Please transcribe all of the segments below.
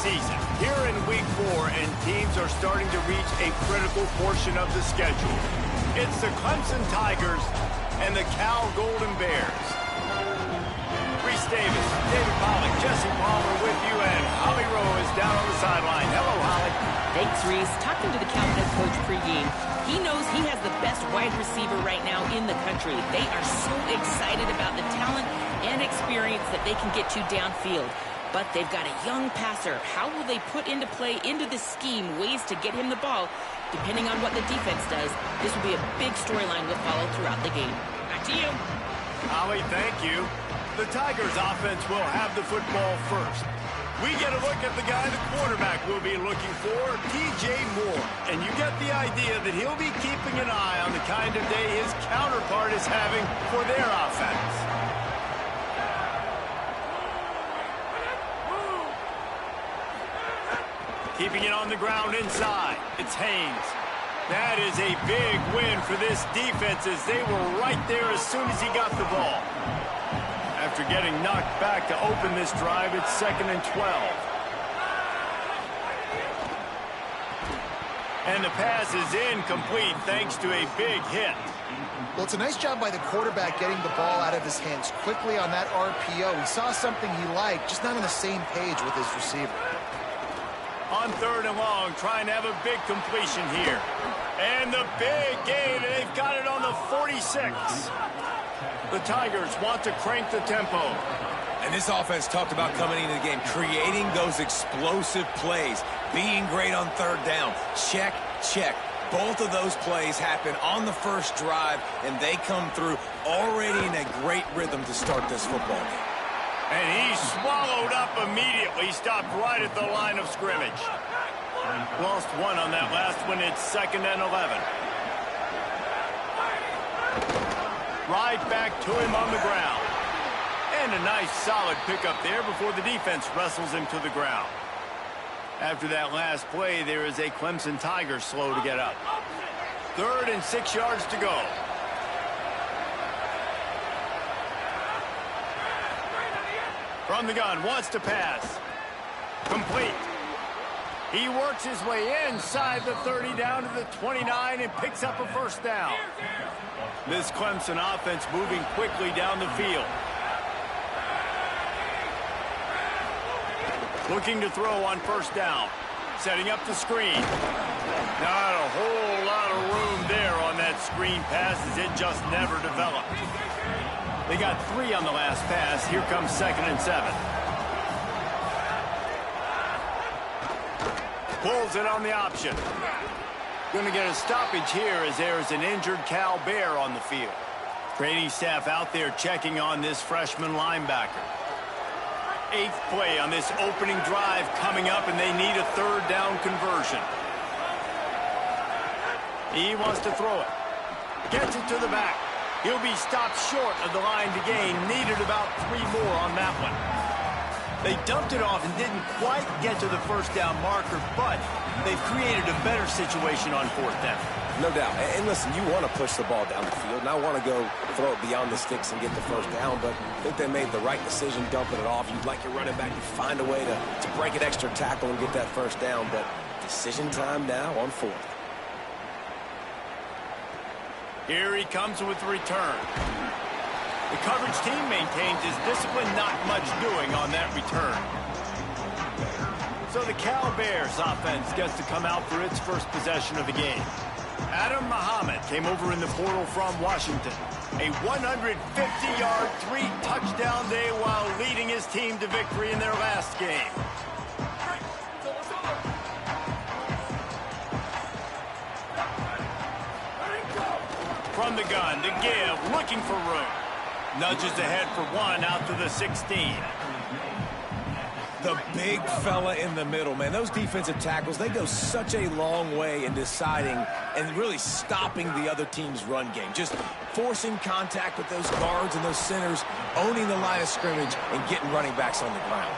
season. Here in Week 4, and teams are starting to reach a critical portion of the schedule. It's the Clemson Tigers and the Cal Golden Bears. Reese Davis, David Pollack, Jesse Palmer with you, and Holly Rowe is down on the sideline. Hello, Holly. Thanks, Reese. Talking to the Cal head coach pregame, he knows he has the best wide receiver right now in the country. They are so excited about the talent and experience that they can get you downfield. But they've got a young passer. How will they put into play into this scheme ways to get him the ball? Depending on what the defense does, this will be a big storyline we'll follow throughout the game. Back to you. Holly, thank you. The Tigers offense will have the football first. We get a look at the guy the quarterback will be looking for, T.J. Moore. And you get the idea that he'll be keeping an eye on the kind of day his counterpart is having for their offense. Keeping it on the ground inside. It's Haynes. That is a big win for this defense as they were right there as soon as he got the ball. After getting knocked back to open this drive, it's 2nd and 12. And the pass is incomplete thanks to a big hit. Well, it's a nice job by the quarterback getting the ball out of his hands quickly on that RPO. He saw something he liked, just not on the same page with his receiver. On 3rd and long, trying to have a big completion here. And the big gain, they've got it on the 46. The Tigers want to crank the tempo. And this offense talked about coming into the game, creating those explosive plays, being great on 3rd down. Check, check. Both of those plays happen on the first drive, and they come through already in a great rhythm to start this football game. And he swallowed up immediately, stopped right at the line of scrimmage. Lost one on that last one. It's 2nd and 11. Right back to him on the ground. And a nice solid pickup there before the defense wrestles him to the ground. After that last play, there is a Clemson Tiger slow to get up. 3rd and 6 yards to go. From the gun, wants to pass. Complete. He works his way inside the 30 down to the 29 and picks up a 1st down. This Clemson offense moving quickly down the field. Looking to throw on 1st down. Setting up the screen. Not a whole lot of room there on that screen pass as it just never developed. They got 3 on the last pass. Here comes 2nd and 7. Pulls it on the option. Going to get a stoppage here as there is an injured Cal Bear on the field. Training staff out there checking on this freshman linebacker. 8th play on this opening drive coming up, and they need a 3rd down conversion. He wants to throw it. Gets it to the back. He'll be stopped short of the line to gain. Needed about 3 more on that one. They dumped it off and didn't quite get to the 1st down marker, but they've created a better situation on 4th down. No doubt. And listen, you want to push the ball down the field, and I want to go throw it beyond the sticks and get the 1st down, but I think they made the right decision dumping it off. You'd like your running back to find a way to break an extra tackle and get that 1st down, but decision time now on 4th. Here he comes with the return. The coverage team maintains his discipline, not much doing on that return. So the Cal Bears offense gets to come out for its first possession of the game. Adam Muhammad came over in the portal from Washington. A 150-yard, 3-touchdown day while leading his team to victory in their last game. From the gun to give, looking for room. Nudges ahead for 1 out to the 16. The big fella in the middle, man. Those defensive tackles, they go such a long way in deciding and really stopping the other team's run game. Just forcing contact with those guards and those centers, owning the line of scrimmage, and getting running backs on the ground.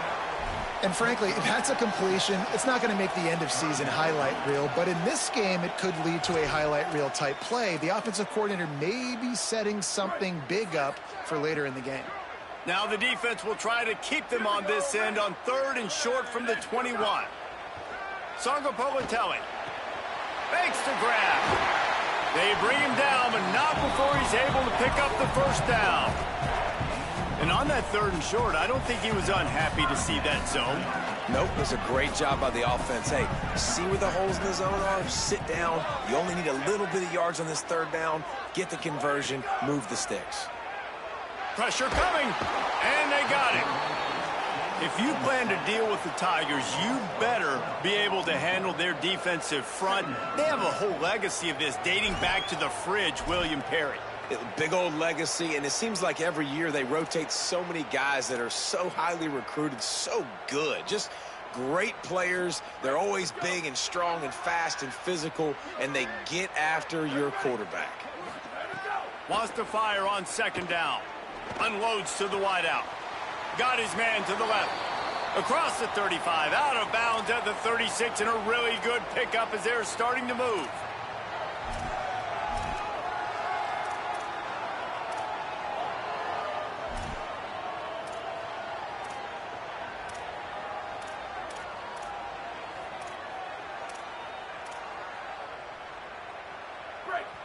And frankly, if that's a completion, it's not going to make the end-of-season highlight reel. But in this game, it could lead to a highlight reel type play. The offensive coordinator may be setting something big up for later in the game. Now the defense will try to keep them on this end on 3rd and short from the 21. Sangapolatelli fakes the grab. They bring him down, but not before he's able to pick up the first down. And on that 3rd and short, I don't think he was unhappy to see that zone. Nope, it was a great job by the offense. Hey, see where the holes in the zone are? Sit down. You only need a little bit of yards on this 3rd down. Get the conversion. Move the sticks. Pressure coming, and they got it. If you plan to deal with the Tigers, you better be able to handle their defensive front. They have a whole legacy of this dating back to the fridge, William Perry. Big old legacy, and it seems like every year they rotate so many guys that are so highly recruited, so good. Just great players. They're always big and strong and fast and physical, and they get after your quarterback. Wants to fire on 2nd down. Unloads to the wideout. Got his man to the left. Across the 35, out of bounds at the 36, and a really good pickup as they're starting to move.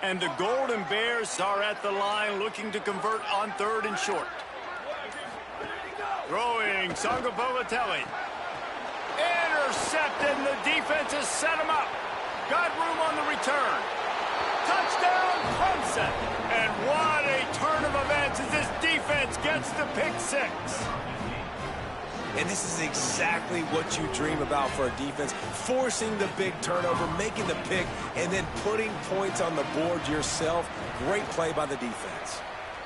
And the Golden Bears are at the line looking to convert on 3rd and short. Throwing Sangapolatelli. Intercepted, and the defense has set him up. Got room on the return. Touchdown, Clemson. And what a turn of events as this defense gets the pick 6. And this is exactly what you dream about for a defense. Forcing the big turnover, making the pick, and then putting points on the board yourself. Great play by the defense.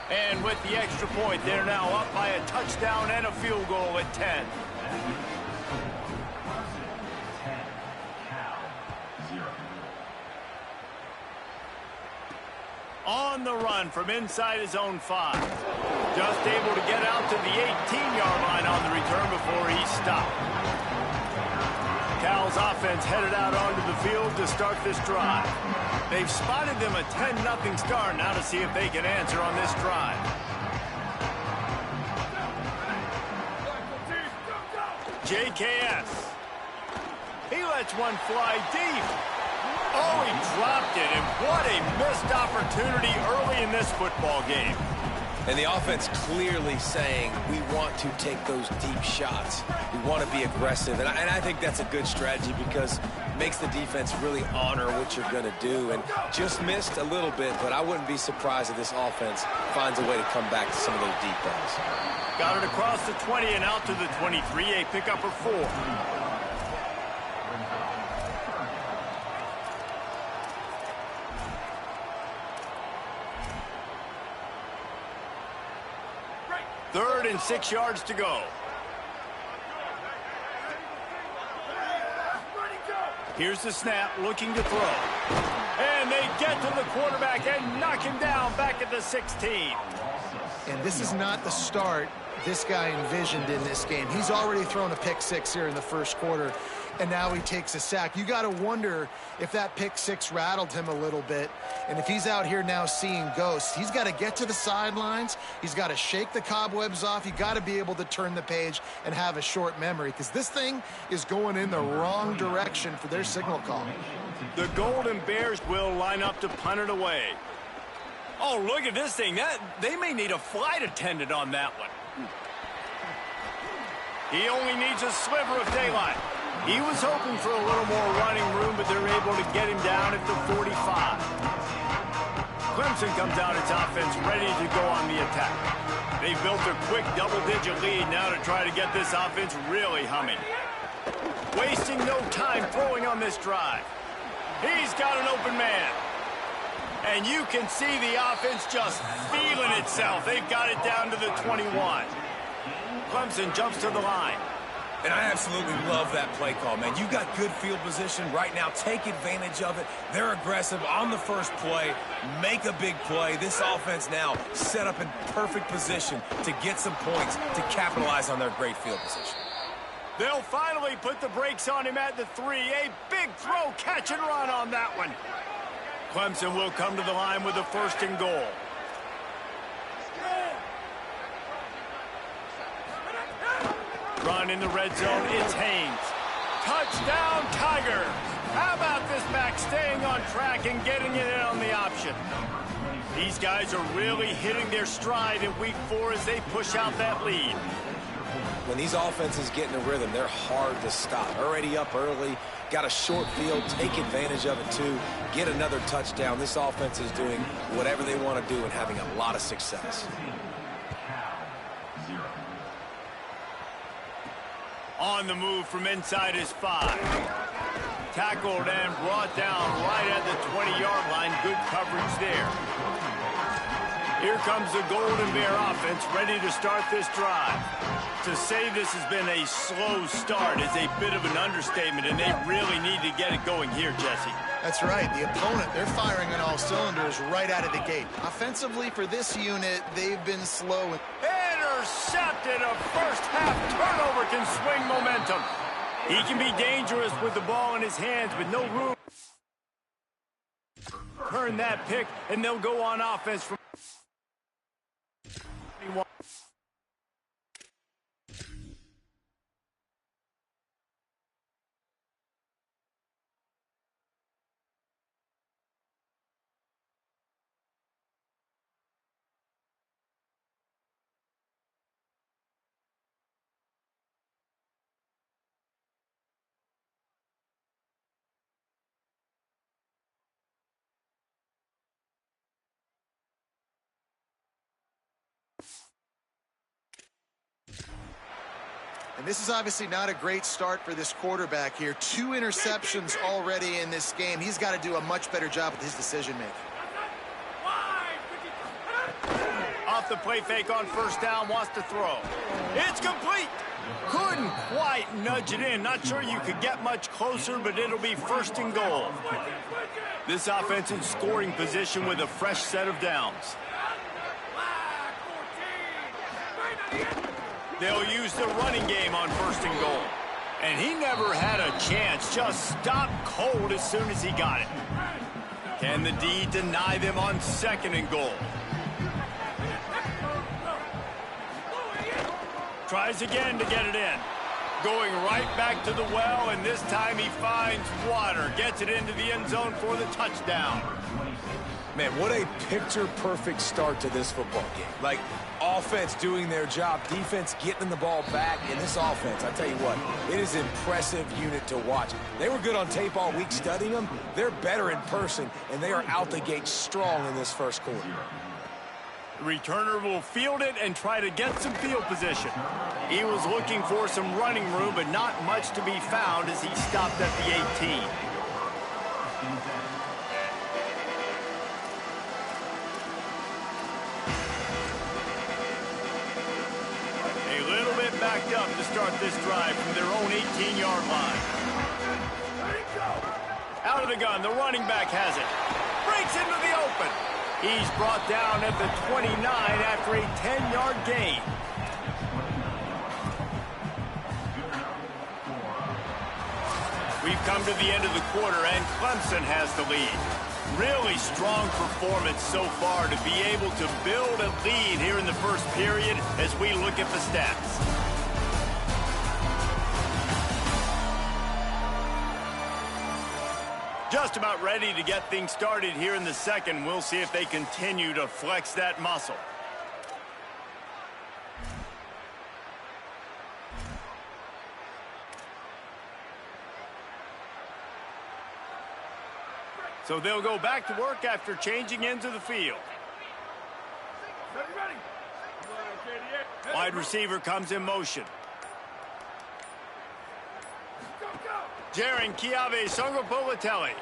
And with the extra point, they're now up by a touchdown and a field goal at 10. On the run from inside his own 5. Just able to get out to the 18-yard line on the return before he stopped. Cal's offense headed out onto the field to start this drive. They've spotted them a 10-0 start. Now to see if they can answer on this drive. JKS. He lets one fly deep. Oh, he dropped it, and what a missed opportunity early in this football game. And the offense clearly saying, we want to take those deep shots. We want to be aggressive. And I think that's a good strategy because it makes the defense really honor what you're going to do. And just missed a little bit, but I wouldn't be surprised if this offense finds a way to come back to some of those deep balls. Got it across the 20 and out to the 23, a pickup of 4. Third and 6 yards to go. Here's the snap, looking to throw. And they get to the quarterback and knock him down back at the 16. And this is not the start this guy envisioned in this game. He's already thrown a pick 6 here in the first quarter, and now he takes a sack. You got to wonder if that pick 6 rattled him a little bit. And if he's out here now seeing ghosts, he's got to get to the sidelines. He's got to shake the cobwebs off. You got to be able to turn the page and have a short memory because this thing is going in the wrong direction for their signal call. The Golden Bears will line up to punt it away. Oh, look at this thing. They may need a flight attendant on that one. He only needs a sliver of daylight. He was hoping for a little more running room, but they're able to get him down at the 45. Clemson comes out its offense ready to go on the attack. They've built a quick double-digit lead now to try to get this offense really humming. Wasting no time throwing on this drive. He's got an open man. And you can see the offense just feeling itself. They've got it down to the 21. Clemson jumps to the line. And I absolutely love that play call, man. You got good field position right now. Take advantage of it. They're aggressive on the first play. Make a big play. This offense now set up in perfect position to get some points to capitalize on their great field position. They'll finally put the brakes on him at the 3. A big throw, catch and run on that one. Clemson will come to the line with a 1st and goal. Run in the red zone, it's Haynes. Touchdown, Tigers! How about this back staying on track and getting it in on the option? These guys are really hitting their stride in week 4 as they push out that lead. When these offenses get in a rhythm, they're hard to stop. Already up early, got a short field, take advantage of it too, get another touchdown. This offense is doing whatever they want to do and having a lot of success. On the move from inside his 5. Tackled and brought down right at the 20-yard line. Good coverage there. Here comes the Golden Bear offense ready to start this drive. To say this has been a slow start is a bit of an understatement, and they really need to get it going here, Jesse. That's right. The opponent, they're firing on all cylinders right out of the gate. Offensively, for this unit, they've been slow. Intercepted. A first-half turnover can swing momentum. He can be dangerous with the ball in his hands, but no room. Turn that pick, and they'll go on offense from And this is obviously not a great start for this quarterback here. 2 interceptions already in this game. He's got to do a much better job with his decision-making. Off the play fake on first down, wants to throw. It's complete. Couldn't quite nudge it in. Not sure you could get much closer, but it'll be first and goal. This offense in scoring position with a fresh set of downs. They'll use the running game on first and goal. And he never had a chance. Just stopped cold as soon as he got it. Can the D deny them on second and goal? Tries again to get it in. Going right back to the well, and this time he finds water. Gets it into the end zone for the touchdown. Man, what a picture-perfect start to this football game. Like, offense doing their job, defense getting the ball back. In this offense, I tell you what, it is an impressive unit to watch. They were good on tape all week studying them. They're better in person, and they are out the gate strong in this first quarter. The returner will field it and try to get some field position. He was looking for some running room, but not much to be found as he stopped at the 18. Backed up to start this drive from their own 18-yard line. Out of the gun, the running back has it. Breaks into the open. He's brought down at the 29 after a 10-yard gain. We've come to the end of the quarter, and Clemson has the lead. Really strong performance so far to be able to build a lead here in the first period as we look at the stats. Just about ready to get things started here in the second. We'll see if they continue to flex that muscle. So they'll go back to work after changing into the field. Wide receiver comes in motion. Jaron Kiave Songopolitelli.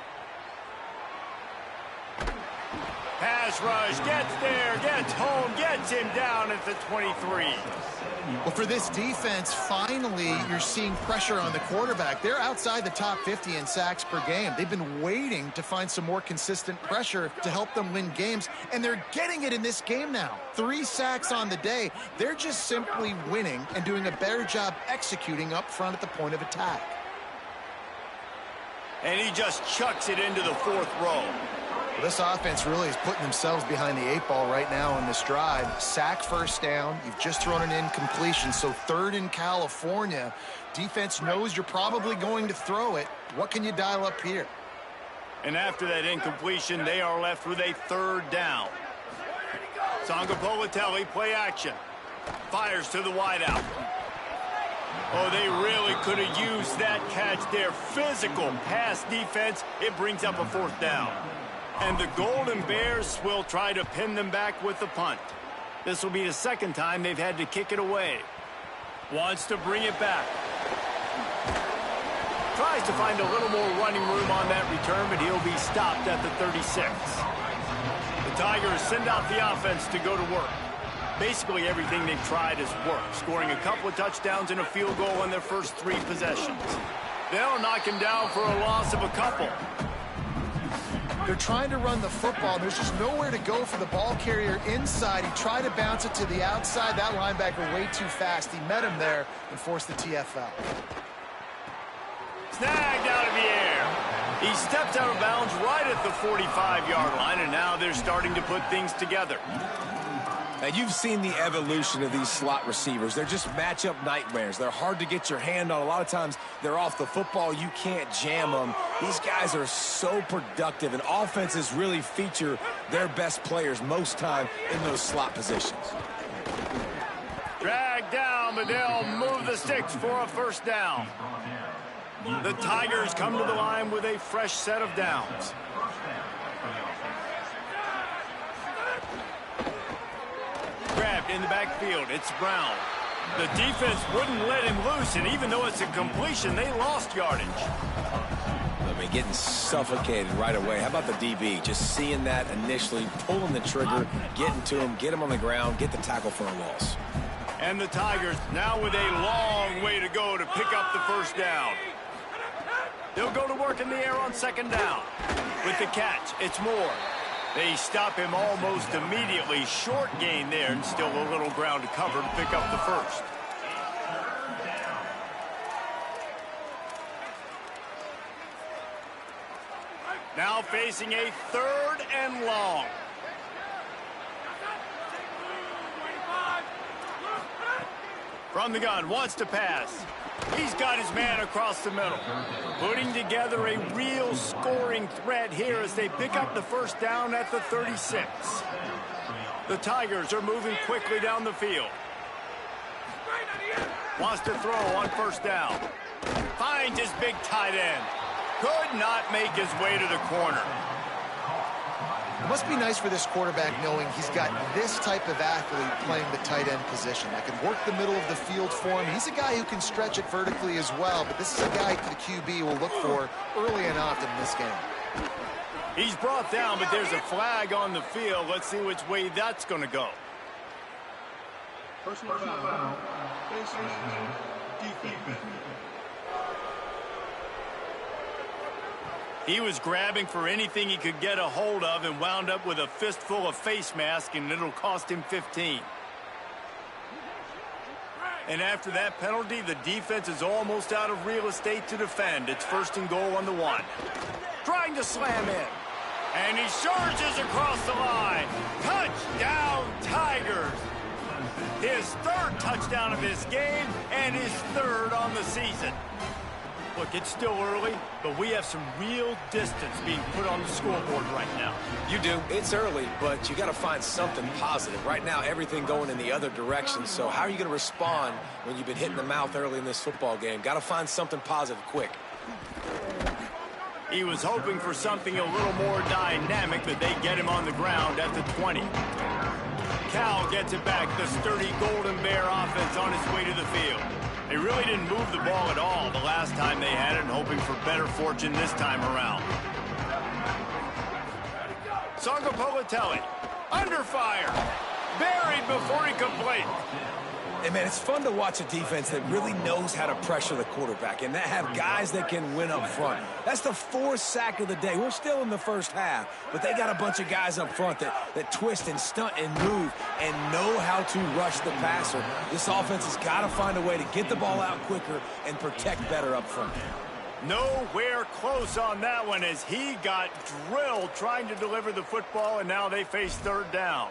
Pass rush, gets there, gets home, gets him down at the 23. Well, for this defense, finally, you're seeing pressure on the quarterback. They're outside the top 50 in sacks per game. They've been waiting to find some more consistent pressure to help them win games, and they're getting it in this game now. 3 sacks on the day. They're just simply winning and doing a better job executing up front at the point of attack. And he just chucks it into the 4th row. This offense really is putting themselves behind the 8 ball right now in this drive. Sack first down. You've just thrown an incompletion, so 3rd in California. Defense knows you're probably going to throw it. What can you dial up here? And after that incompletion, they are left with a 3rd down. Sangapolitelli, play action. Fires to the wideout. Oh, they really could have used that catch there. Physical pass defense. It brings up a 4th down. And the Golden Bears will try to pin them back with the punt. This will be the 2nd time they've had to kick it away. Wants to bring it back. Tries to find a little more running room on that return, but he'll be stopped at the 36. The Tigers send out the offense to go to work. Basically everything they've tried has worked, scoring a couple of touchdowns and a field goal on their first 3 possessions. They'll knock him down for a loss of a couple. They're trying to run the football. There's just nowhere to go for the ball carrier inside. He tried to bounce it to the outside. That linebacker way too fast. He met him there and forced the TFL. Snagged out of the air. He stepped out of bounds right at the 45-yard line, and now they're starting to put things together. Now, you've seen the evolution of these slot receivers. They're just matchup nightmares. They're hard to get your hand on. A lot of times, they're off the football. You can't jam them. These guys are so productive, and offenses really feature their best players most time in those slot positions. Dragged down, but they'll move the sticks for a 1st down. The Tigers come to the line with a fresh set of downs. Grabbed in the backfield. It's Brown. The defense wouldn't let him loose, and even though it's a completion, they lost yardage. I mean, getting suffocated right away. How about the DB? Just seeing that initially, pulling the trigger, getting to him, get him on the ground, get the tackle for a loss. And the Tigers now with a long way to go to pick up the 1st down. They'll go to work in the air on 2nd down. With the catch, it's Moore. They stop him almost immediately. Short gain there, and still a little ground to cover to pick up the 1st. Now facing a 3rd and long. From the gun, wants to pass. He's got his man across the middle. Putting together a real scoring threat here as they pick up the 1st down at the 36. The Tigers are moving quickly down the field. Wants to throw on 1st down. Finds his big tight end. Could not make his way to the corner. It must be nice for this quarterback knowing he's got this type of athlete playing the tight end position that can work the middle of the field for him. He's a guy who can stretch it vertically as well, but this is a guy the QB will look for early and often in this game. He's brought down, but there's a flag on the field. Let's see which way that's going to go. Personal foul. Defense. He was grabbing for anything he could get a hold of and wound up with a fistful of face mask, and it'll cost him 15. And after that penalty, the defense is almost out of real estate to defend. It's 1st and goal on the 1. Trying to slam in. And he surges across the line. Touchdown, Tigers. His 3rd touchdown of this game and his 3rd on the season. Look, it's still early, but we have some real distance being put on the scoreboard right now. You do. It's early, but you got to find something positive. Right now, everything going in the other direction. So how are you going to respond when you've been hit in the mouth early in this football game? Got to find something positive quick. He was hoping for something a little more dynamic, but they get him on the ground at the 20. Cal gets it back. The sturdy Golden Bear offense on its way to the field. They really didn't move the ball at all the last time they had it, hoping for better fortune this time around. Sangapolitelli, under fire, buried before he complete. Hey, man, it's fun to watch a defense that really knows how to pressure the quarterback and that have guys that can win up front. That's the 4th sack of the day. We're still in the 1st half, but they got a bunch of guys up front that twist and stunt and move and know how to rush the passer. This offense has got to find a way to get the ball out quicker and protect better up front. Nowhere close on that one as he got drilled trying to deliver the football, and now they face third down.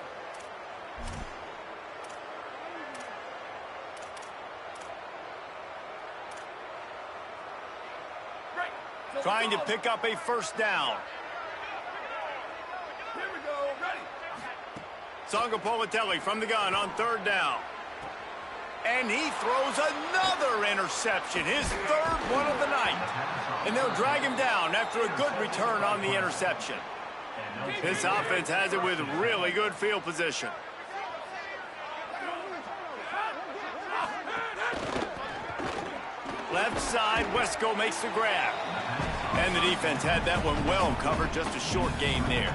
Trying to pick up a first down. Here we go, ready. Sangapolatelli from the gun on third down. And he throws another interception, his third one of the night. And they'll drag him down after a good return on the interception. This offense has it with really good field position. Left side, Wesco makes the grab. And the defense had that one well covered, just a short gain there.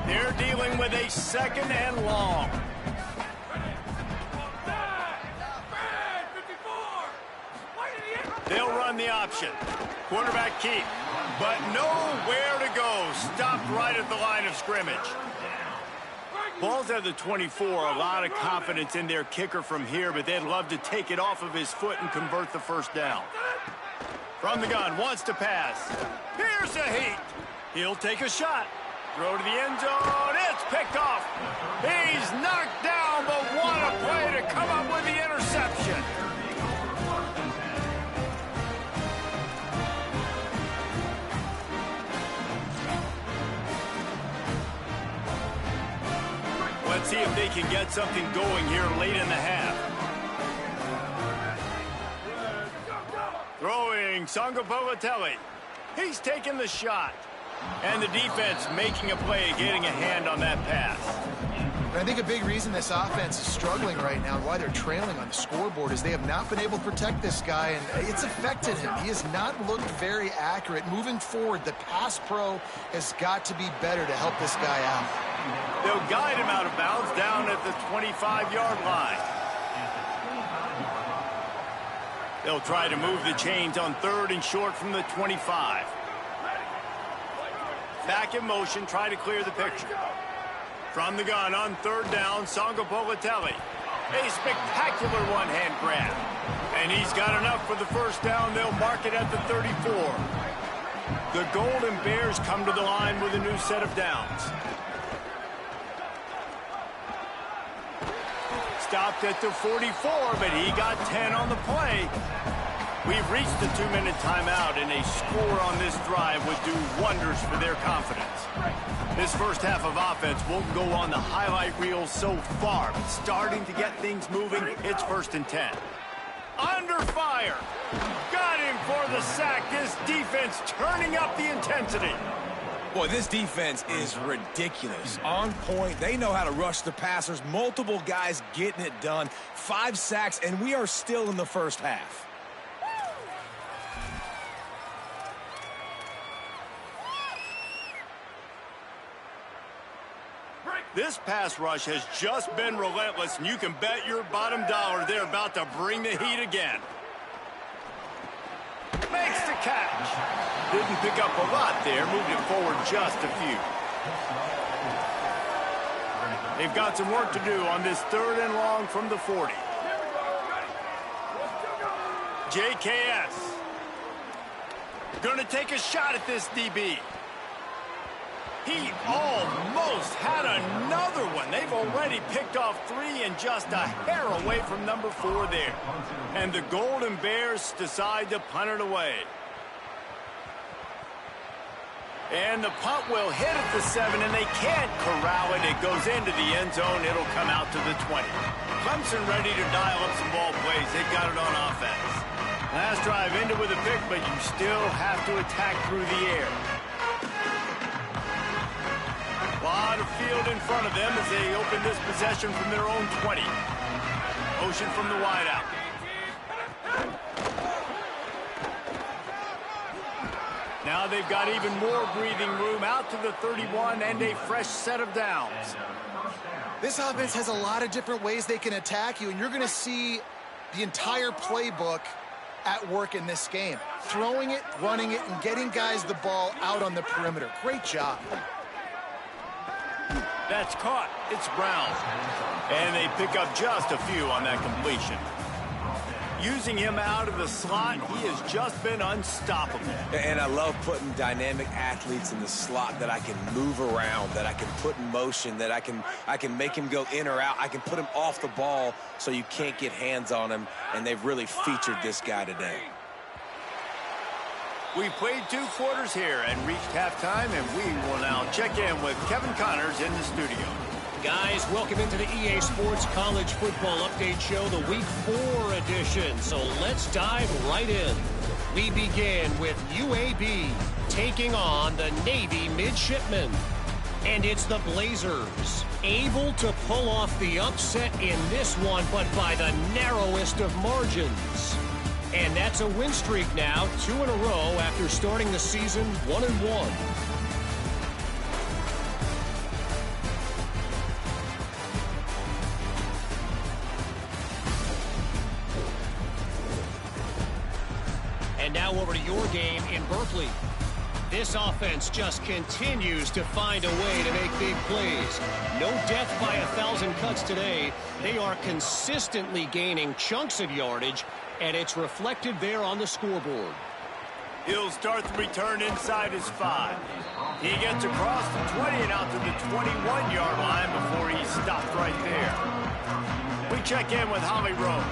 They're dealing with a second and long. They'll run the option. Quarterback keep, but nowhere to go. Stopped right at the line of scrimmage. Ball's at the 24. A lot of confidence in their kicker from here, but they'd love to take it off of his foot and convert the first down. From the gun, wants to pass. Here's the heat. He'll take a shot. Throw to the end zone. It's picked off. He's knocked down, but what a play to come up with the interception. Let's see if they can get something going here late in the half. Throwing Sangapolatelli. He's taking the shot. And the defense making a play, getting a hand on that pass. And I think a big reason this offense is struggling right now and why they're trailing on the scoreboard is they have not been able to protect this guy, and it's affected him. He has not looked very accurate. Moving forward, the pass pro has got to be better to help this guy out. They'll guide him out of bounds down at the 25-yard line. They'll try to move the chains on third and short from the 25. Back in motion, try to clear the picture. From the gun on third down, Sangapolatelli. A spectacular one-hand grab. And he's got enough for the first down. They'll mark it at the 34. The Golden Bears come to the line with a new set of downs. Stopped at the 44, but he got 10 on the play. We've reached the 2-minute timeout, and a score on this drive would do wonders for their confidence. This first half of offense won't go on the highlight reel so far, but starting to get things moving, it's 1st and 10. Under fire. Got him for the sack. This defense turning up the intensity. Boy, this defense is ridiculous. On point. They know how to rush the passers. Multiple guys getting it done. 5 sacks, and we are still in the first half. This pass rush has just been relentless, and you can bet your bottom dollar they're about to bring the heat again. Makes the catch. Didn't pick up a lot there, moved it forward just a few. They've got some work to do on this third and long from the 40. JKS. Gonna take a shot at this DB. He almost had another one. They've already picked off 3 and just a hair away from number 4 there. And the Golden Bears decide to punt it away. And the punt will hit at the 7, and they can't corral it. It goes into the end zone. It'll come out to the 20. Clemson ready to dial up some ball plays. They got it on offense. Last drive ended with a pick, but you still have to attack through the air. A lot of field in front of them as they open this possession from their own 20. Motion from the wideout. Now they've got even more breathing room out to the 31 and a fresh set of downs. This offense has a lot of different ways they can attack you, and you're going to see the entire playbook at work in this game. Throwing it, running it, and getting guys the ball out on the perimeter. Great job. That's caught. It's Brown. And they pick up just a few on that completion. Using him out of the slot, he has just been unstoppable. And I love putting dynamic athletes in the slot that I can move around, that I can put in motion, that I can make him go in or out. I can put him off the ball so you can't get hands on him, and they've really featured this guy today. We played 2 quarters here and reached halftime, and we will now check in with Kevin Connors in the studio. Guys, welcome into the EA Sports College Football Update Show, the Week 4 edition. So let's dive right in. We begin with UAB taking on the Navy Midshipmen. And it's the Blazers, able to pull off the upset in this one, but by the narrowest of margins. And that's a win streak now, 2 in a row after starting the season 1-1. And now over to your game in Berkeley. This offense just continues to find a way to make big plays. No death by 1,000 cuts today. They are consistently gaining chunks of yardage, and it's reflected there on the scoreboard. He'll start the return inside his 5. He gets across the 20 and out to the 21-yard line before he's stopped right there. We check in with Holly Rowe.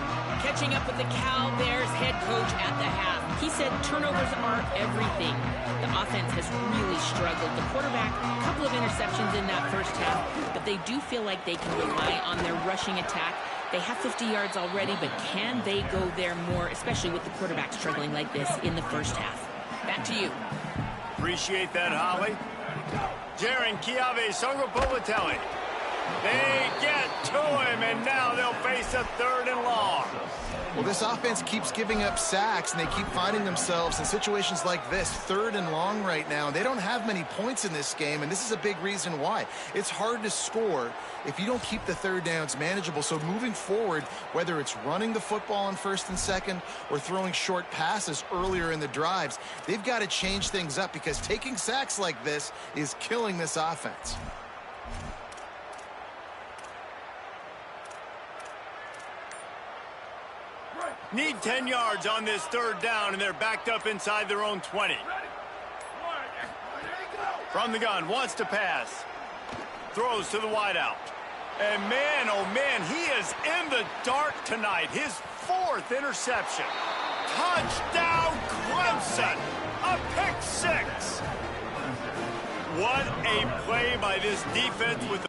Catching up with the Cal Bears head coach at the half. He said turnovers are everything. The offense has really struggled. The quarterback, a couple of interceptions in that first half, but they do feel like they can rely on their rushing attack. They have 50 yards already, but can they go there more, especially with the quarterback struggling like this in the first half? Back to you. Appreciate that, Holly. Jaron Kiave Songopovatelli. They get to him, and now they'll face a 3rd and long. Well, this offense keeps giving up sacks, and they keep finding themselves in situations like this, 3rd and long right now. They don't have many points in this game, and this is a big reason why. It's hard to score if you don't keep the 3rd downs manageable. So moving forward, whether it's running the football on 1st and 2nd or throwing short passes earlier in the drives, they've got to change things up because taking sacks like this is killing this offense. Need 10 yards on this 3rd down, and they're backed up inside their own 20. From the gun, wants to pass. Throws to the wideout. And man, oh man, he is in the dark tonight. His 4th interception. Touchdown, Clemson. A pick 6. What a play by this defense with the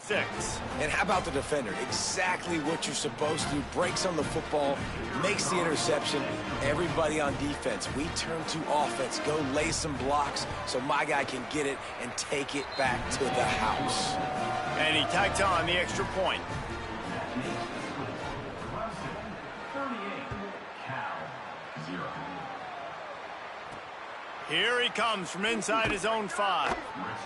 6. And how about the defender? Exactly what you're supposed to do. Breaks on the football, makes the interception. Everybody on defense, we turn to offense. Go lay some blocks so my guy can get it and take it back to the house. And he tacked on the extra point. Here he comes from inside his own 5.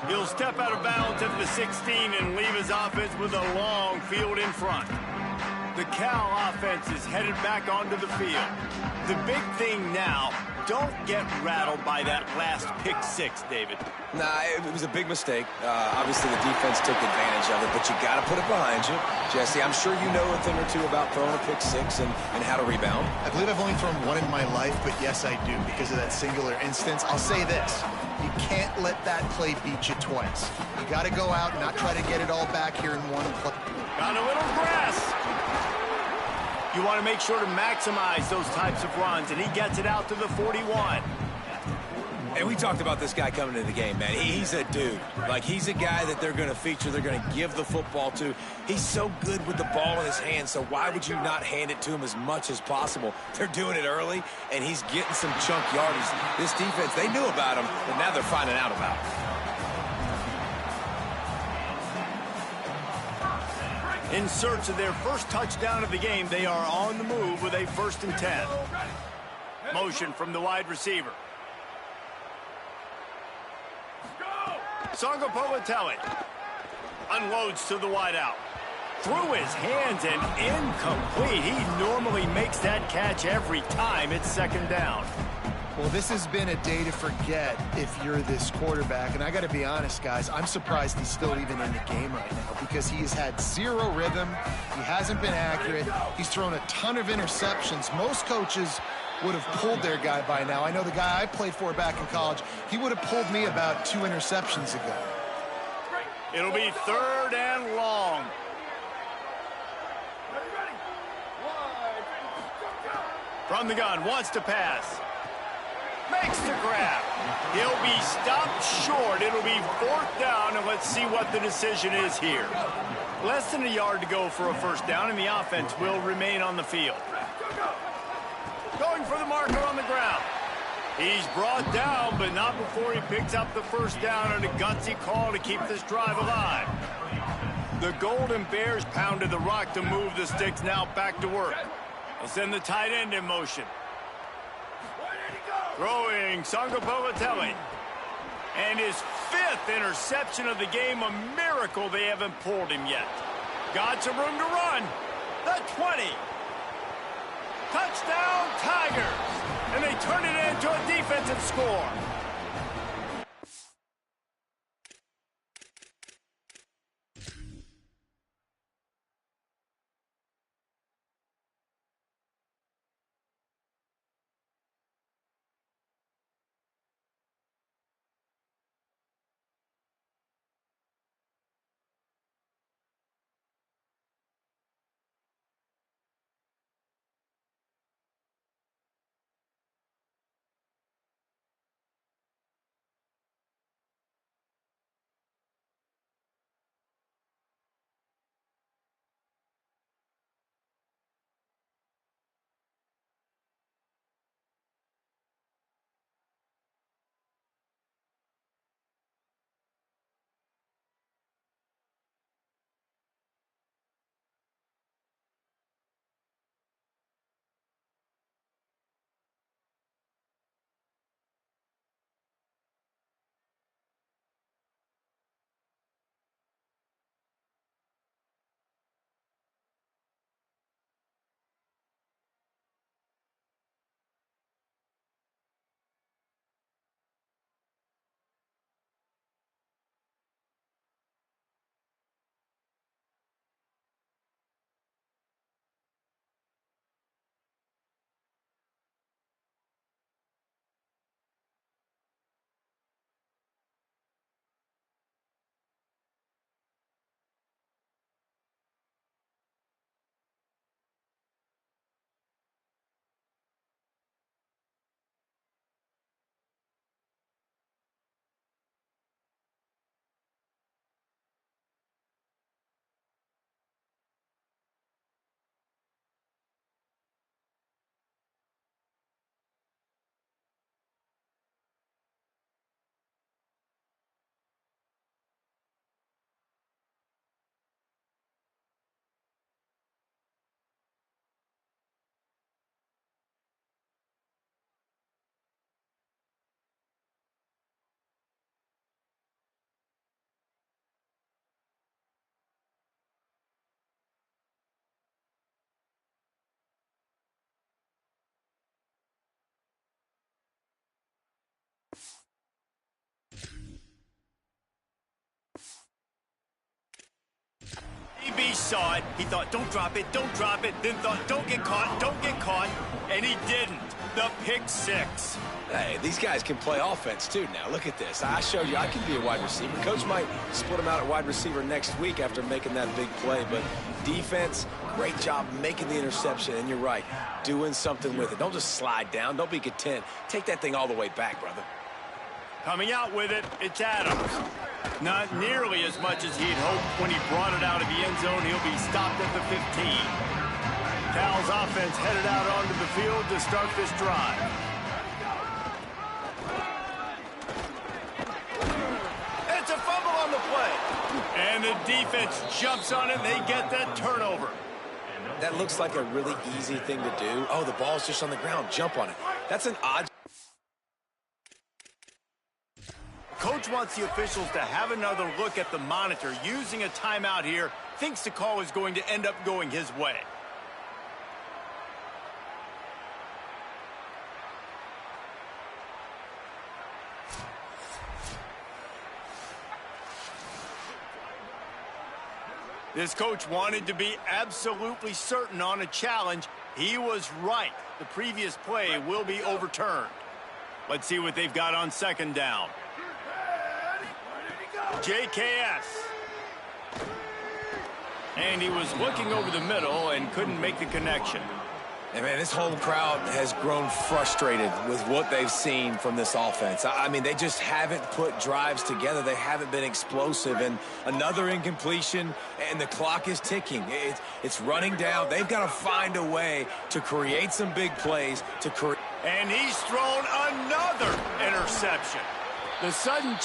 He'll step out of bounds at the 16 and leave his offense with a long field in front. The Cal offense is headed back onto the field. The big thing now, don't get rattled by that last pick 6, David. Nah, it was a big mistake. Obviously, the defense took advantage of it, but you got to put it behind you. Jesse, I'm sure you know a thing or two about throwing a pick 6 and how to rebound. I believe I've only thrown one in my life, but yes, I do, because of that singular instance. I'll say this. You can't let that play beat you twice. You got to go out and not try to get it all back here in one play. Got a little grass. You want to make sure to maximize those types of runs, and he gets it out to the 41. And we talked about this guy coming into the game, man. He's a dude. Like, he's a guy that they're going to feature, they're going to give the football to. He's so good with the ball in his hands, so why would you not hand it to him as much as possible? They're doing it early, and he's getting some chunk yardage. This defense, they knew about him, but now they're finding out about him. In search of their first touchdown of the game, they are on the move with a 1st and 10. Motion from the wide receiver. Songo Povatelli unloads to the wideout. Through his hands and incomplete. He normally makes that catch every time it's 2nd down. Well, this has been a day to forget if you're this quarterback. And I got to be honest, guys, I'm surprised he's still even in the game right now because he has had 0 rhythm. He hasn't been accurate. He's thrown a ton of interceptions. Most coaches would have pulled their guy by now. I know the guy I played for back in college, he would have pulled me about 2 interceptions ago. It'll be 3rd and long. From the gun, wants to pass. Makes the grab. He'll be stopped short. It'll be 4th down, and let's see what the decision is here. Less than a yard to go for a 1st down, and the offense will remain on the field. Going for the marker on the ground. He's brought down, but not before he picks up the 1st down and a gutsy call to keep this drive alive. The Golden Bears pounded the rock to move the sticks, now back to work. They'll send the tight end in motion. Throwing Songo Povatelli. And his 5th interception of the game, a miracle they haven't pulled him yet. Got some room to run. The 20. Touchdown, Tigers. And they turn it into a defensive score. AB saw it. He thought, don't drop it, then thought, don't get caught, and he didn't. The pick six. Hey, these guys can play offense, too, now. Look at this. I showed you I can be a wide receiver. Coach might split him out at wide receiver next week after making that big play, but defense, great job making the interception, and you're right, doing something with it. Don't just slide down. Don't be content. Take that thing all the way back, brother. Coming out with it, it's Adams. Not nearly as much as he'd hoped when he brought it out of the end zone. He'll be stopped at the 15. Cal's offense headed out onto the field to start this drive. It's a fumble on the play. And the defense jumps on it, and they get that turnover. That looks like a really easy thing to do. Oh, the ball's just on the ground. Jump on it. That's an odd. Coach wants the officials to have another look at the monitor. Using a timeout here, thinks the call is going to end up going his way. This coach wanted to be absolutely certain on a challenge. He was right. The previous play will be overturned. Let's see what they've got on second down. JKS. And he was looking over the middle and couldn't make the connection. And, man, this whole crowd has grown frustrated with what they've seen from this offense. I mean, they just haven't put drives together. They haven't been explosive. And another incompletion, and the clock is ticking. It's running down. They've got to find a way to create some big plays. And he's thrown another interception. The sudden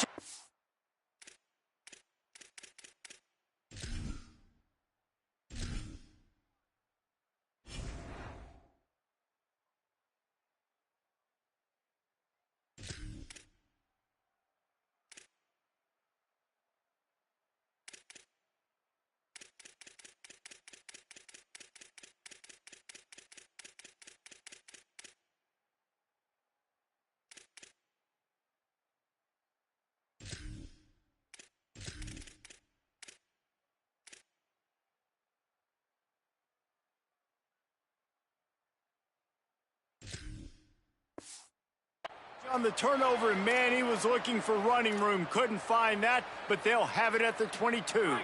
on the turnover, and man, he was looking for running room. Couldn't find that, but they'll have it at the 22.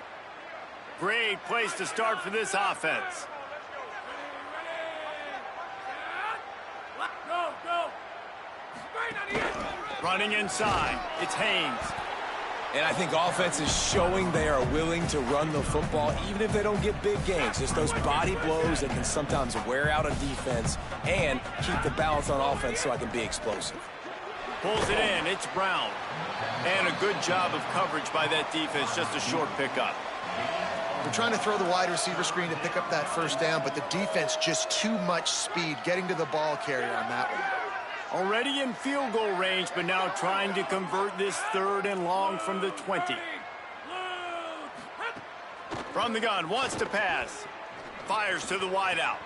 Great place to start for this offense. Running inside, it's Haynes. And I think offense is showing they are willing to run the football, even if they don't get big gains. Just those body blows that can sometimes wear out a defense and keep the balance on offense so I can be explosive. Pulls it in, it's Brown. And a good job of coverage by that defense, just a short pickup. They're trying to throw the wide receiver screen to pick up that first down, but the defense just too much speed getting to the ball carrier on that one. Already in field goal range, but now trying to convert this third and long from the 20. From the gun, wants to pass. Fires to the wideout.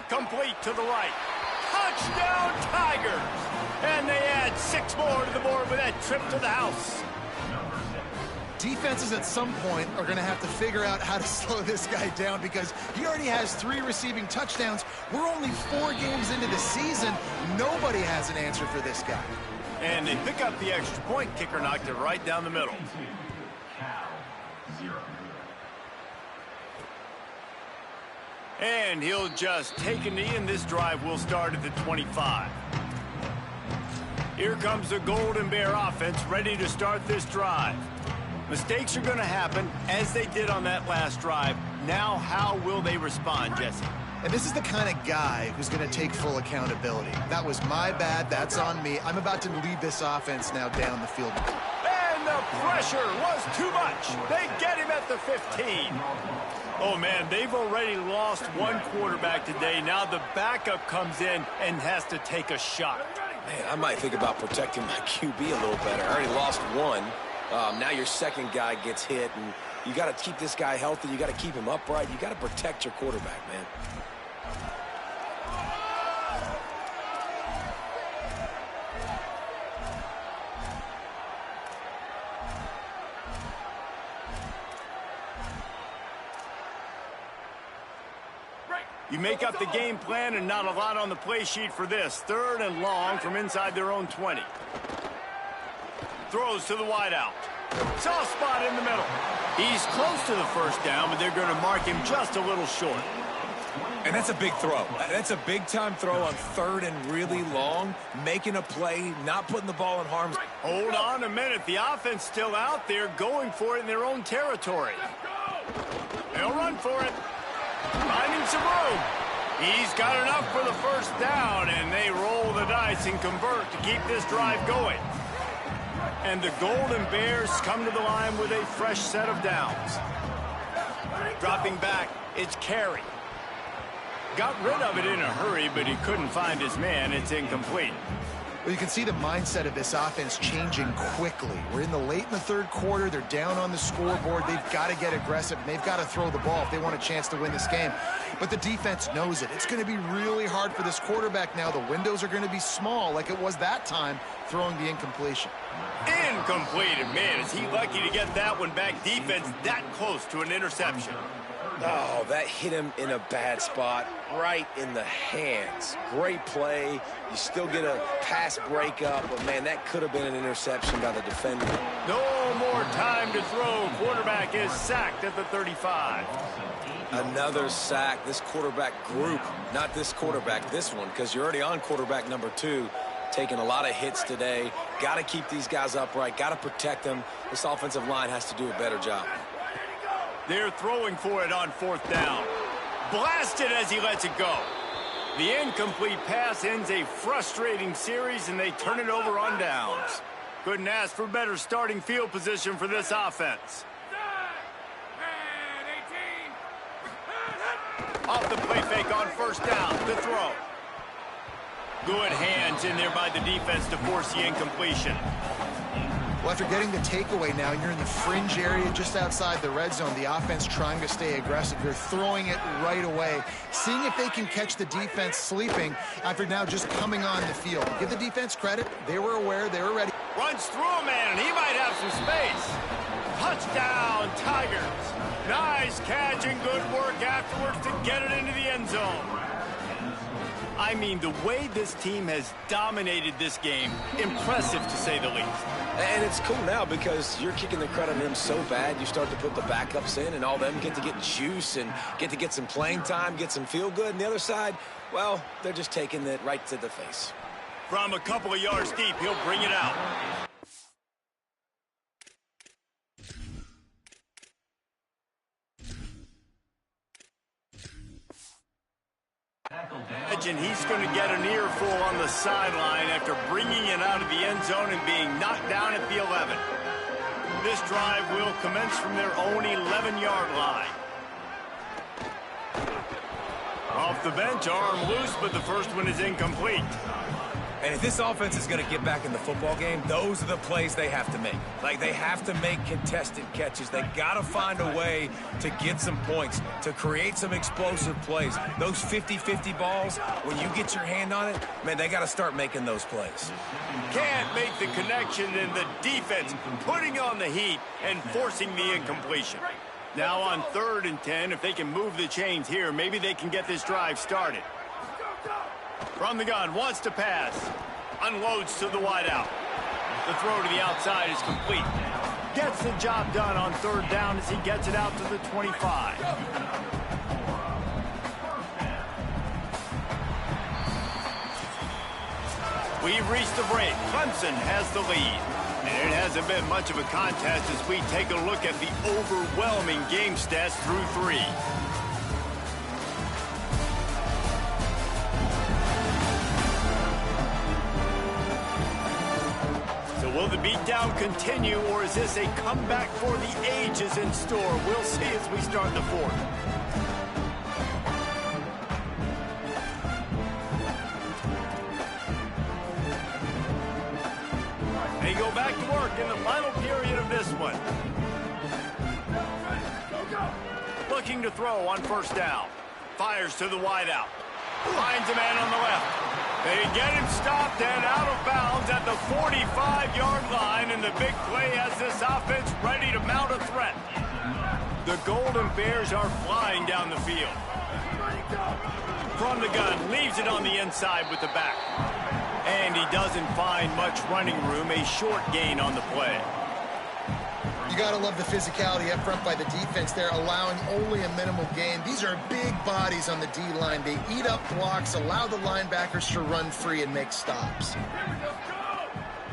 Complete to the right. Touchdown Tigers! And they add 6 more to the board with that trip to the house. Defenses at some point are going to have to figure out how to slow this guy down because he already has 3 receiving touchdowns. We're only 4 games into the season. Nobody has an answer for this guy. And they pick up the extra point. Kicker knocked it right down the middle. And he'll just take a knee, and this drive will start at the 25. Here comes the Golden Bear offense ready to start this drive. Mistakes are going to happen, as they did on that last drive. Now, how will they respond, Jesse? And this is the kind of guy who's going to take full accountability. That was my bad. That's on me. I'm about to lead this offense now down the field. And the pressure was too much. They get him at the 15. Oh, man, they've already lost one quarterback today. Now the backup comes in and has to take a shot. Man, I might think about protecting my QB a little better. I already lost one. Now your second guy gets hit, and you got to keep this guy healthy. You got to keep him upright. You got to protect your quarterback, man. You make up the game plan and not a lot on the play sheet for this. 3rd and long from inside their own 20. Throws to the wideout. Soft spot in the middle. He's close to the first down, but they're going to mark him just a little short. And that's a big throw. That's a big-time throw on 3rd and really long, making a play, not putting the ball in harm's way. Hold on a minute. The offense still out there going for it in their own territory. They'll run for it. Finding some room. He's got enough for the first down, and they roll the dice and convert to keep this drive going. And the Golden Bears come to the line with a fresh set of downs. Dropping back, it's Carey. Got rid of it in a hurry, but he couldn't find his man. It's incomplete. Well, you can see the mindset of this offense changing quickly. We're in the late in the 3rd quarter. They're down on the scoreboard. They've got to get aggressive, and they've got to throw the ball if they want a chance to win this game. But the defense knows it. It's going to be really hard for this quarterback now. The windows are going to be small like it was that time throwing the incompletion. Incomplete. And man, is he lucky to get that one back. Defense that close to an interception. Oh, that hit him in a bad spot, right in the hands. Great play. You still get a pass breakup, but, man, that could have been an interception by the defender. No more time to throw. Quarterback is sacked at the 35. Another sack. This quarterback group, not this quarterback, this one, because you're already on quarterback number 2, taking a lot of hits today. Got to keep these guys upright. Got to protect them. This offensive line has to do a better job. They're throwing for it on 4th down. Blasted as he lets it go. The incomplete pass ends a frustrating series, and they turn it over on downs. Couldn't ask for better starting field position for this offense. Off the play fake on 1st down. The throw. Good hands in there by the defense to force the incompletion. Well, after getting the takeaway now, you're in the fringe area just outside the red zone. The offense trying to stay aggressive. They're throwing it right away, seeing if they can catch the defense sleeping after now just coming on the field. Give the defense credit. They were aware. They were ready. Runs through a man, and he might have some space. Touchdown, Tigers. Nice catch and good work afterwards to get it into the end zone. I mean, the way this team has dominated this game, impressive to say the least. And it's cool now because you're kicking the credit on them so bad, you start to put the backups in, and all them get to get juice and get to get some playing time, get some feel good. And the other side, well, they're just taking it right to the face. From a couple of yards deep, he'll bring it out. And he's going to get an earful on the sideline after bringing it out of the end zone and being knocked down at the 11. This drive will commence from their own 11-yard line. Off the bench, arm loose, but the first one is incomplete. And if this offense is going to get back in the football game, those are the plays they have to make. Like, they have to make contested catches. They got to find a way to get some points, to create some explosive plays. Those 50-50 balls, when you get your hand on it, man, they got to start making those plays. Can't make the connection, and the defense putting on the heat and forcing the incompletion. Now on 3rd and 10, if they can move the chains here, maybe they can get this drive started. From the gun, wants to pass. Unloads to the wideout. The throw to the outside is complete. Gets the job done on 3rd down as he gets it out to the 25. We've reached the break. Clemson has the lead. And it hasn't been much of a contest as we take a look at the overwhelming game stats through 3. Will the beatdown continue, or is this a comeback for the ages in store? We'll see as we start the 4th. They go back to work in the final period of this one. Looking to throw on 1st down. Fires to the wideout. Finds a man on the left. They get him stopped and out of bounds at the 45-yard line, and the big play has this offense ready to mount a threat. The Golden Bears are flying down the field. From the gun, leaves it on the inside with the back. And he doesn't find much running room, a short gain on the play. You got to love the physicality up front by the defense there, allowing only a minimal gain. These are big bodies on the D-line. They eat up blocks, allow the linebackers to run free and make stops.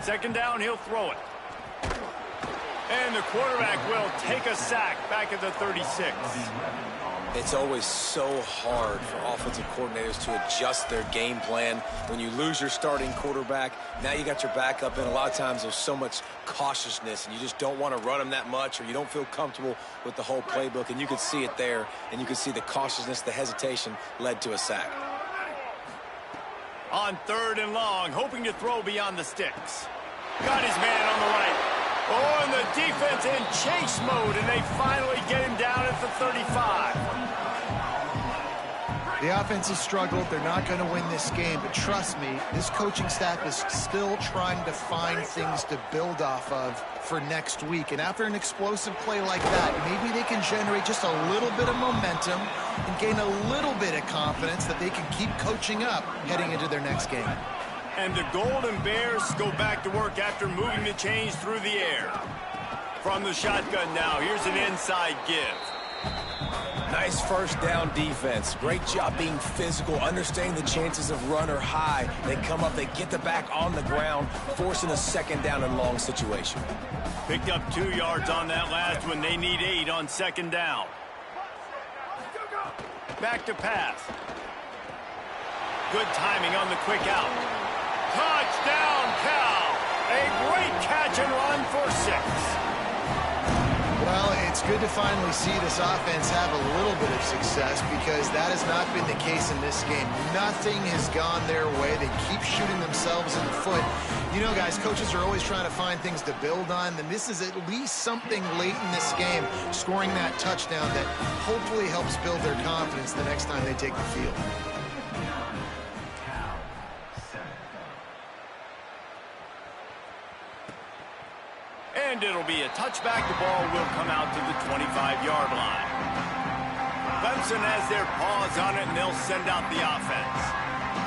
Second down, he'll throw it. And the quarterback will take a sack back at the 36. It's always so hard for offensive coordinators to adjust their game plan. When you lose your starting quarterback, now you got your backup in. A lot of times there's so much cautiousness, and you just don't want to run them that much, or you don't feel comfortable with the whole playbook. And you can see it there, and you can see the cautiousness, the hesitation led to a sack. On 3rd and long, hoping to throw beyond the sticks. Got his man on the right. Oh, and the defense in chase mode, and they finally get him down at the 35. The offense has struggled. They're not going to win this game, but trust me, this coaching staff is still trying to find things to build off of for next week. And after an explosive play like that, maybe they can generate just a little bit of momentum and gain a little bit of confidence that they can keep coaching up heading into their next game. And the Golden Bears go back to work after moving the chains through the air. From the shotgun now, here's an inside give. Nice first down defense. Great job being physical, understanding the chances of run are high. They come up, they get the back on the ground, forcing a second down and long situation. Picked up 2 yards on that last one. They need 8 on second down. Back to pass. Good timing on the quick out. Touchdown, Cal! A great catch and run for 6. Well, it's good to finally see this offense have a little bit of success, because that has not been the case in this game. Nothing has gone their way. They keep shooting themselves in the foot. You know, guys, coaches are always trying to find things to build on, and this is at least something late in this game, scoring that touchdown that hopefully helps build their confidence the next time they take the field. And it'll be a touchback. The ball will come out to the 25-yard line. Clemson has their paws on it, and they'll send out the offense.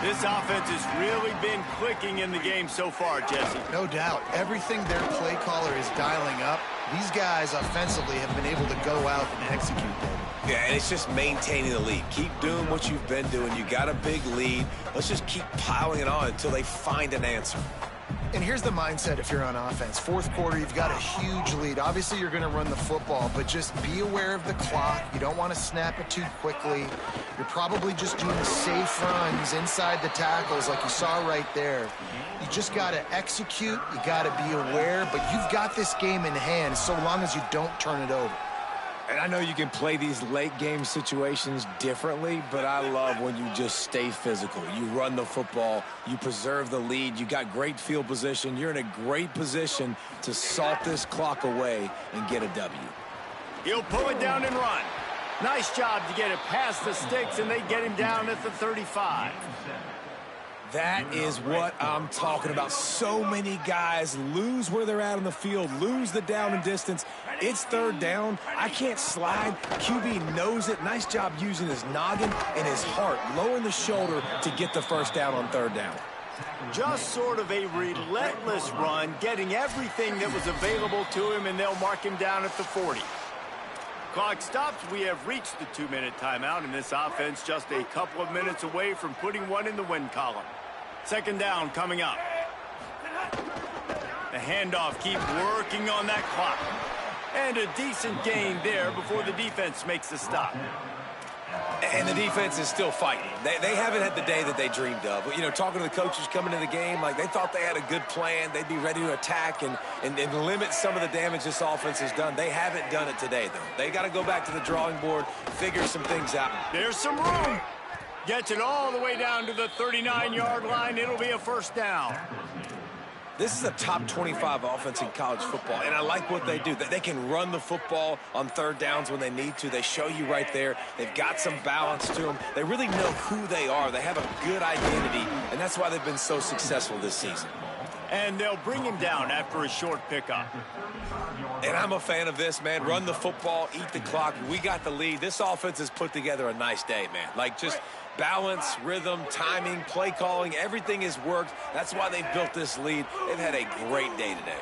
This offense has really been clicking in the game so far, Jesse. No doubt. Everything their play caller is dialing up, these guys offensively have been able to go out and execute them. Yeah, and it's just maintaining the lead. Keep doing what you've been doing. You got a big lead. Let's just keep piling it on until they find an answer. And here's the mindset if you're on offense. Fourth quarter, you've got a huge lead. Obviously, you're going to run the football, but just be aware of the clock. You don't want to snap it too quickly. You're probably just doing safe runs inside the tackles like you saw right there. You just got to execute. You got to be aware, but you've got this game in hand so long as you don't turn it over. And I know you can play these late-game situations differently, but I love when you just stay physical. You run the football, you preserve the lead, you got great field position, you're in a great position to salt this clock away and get a W. He'll pull it down and run. Nice job to get it past the sticks, and they get him down at the 35. That is what I'm talking about. So many guys lose where they're at on the field, lose the down and distance. It's third down. I can't slide. QB knows it. Nice job using his noggin and his heart, lowering the shoulder to get the first down on third down. Just sort of a relentless run, getting everything that was available to him, and they'll mark him down at the 40. Clock stops. We have reached the 2-minute timeout, and this offense just a couple of minutes away from putting one in the win column. Second down coming up. The handoff, keep working on that clock. And a decent gain there before the defense makes the stop. And the defense is still fighting. They haven't had the day that they dreamed of. You know, talking to the coaches coming into the game, like they thought they had a good plan. They'd be ready to attack and limit some of the damage this offense has done. They haven't done it today, though. They got to go back to the drawing board, figure some things out. There's some room. Gets it all the way down to the 39-yard line. It'll be a first down. This is a top 25 offense in college football, and I like what they do. They can run the football on third downs when they need to. They show you right there. They've got some balance to them. They really know who they are. They have a good identity, and that's why they've been so successful this season. And they'll bring him down after a short pickup. And I'm a fan of this, man. Run the football, eat the clock. We got the lead. This offense has put together a nice day, man. Like, just balance, rhythm, timing, play calling, everything has worked. That's why they've built this lead. They've had a great day today.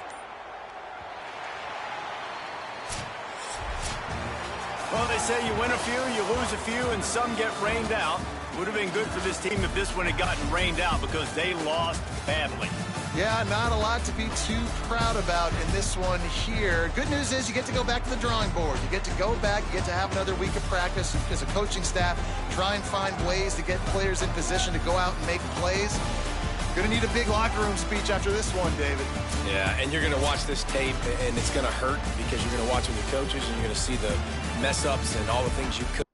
Well, they say you win a few, you lose a few, and some get rained out. Would have been good for this team if this one had gotten rained out because they lost badly. Yeah, not a lot to be too proud about in this one here. Good news is you get to go back to the drawing board. You get to go back, you get to have another week of practice as a coaching staff, try and find ways to get players in position to go out and make plays. Going to need a big locker room speech after this one, David. Yeah, and you're going to watch this tape, and it's going to hurt because you're going to watch with your coaches, and you're going to see the mess-ups and all the things you could.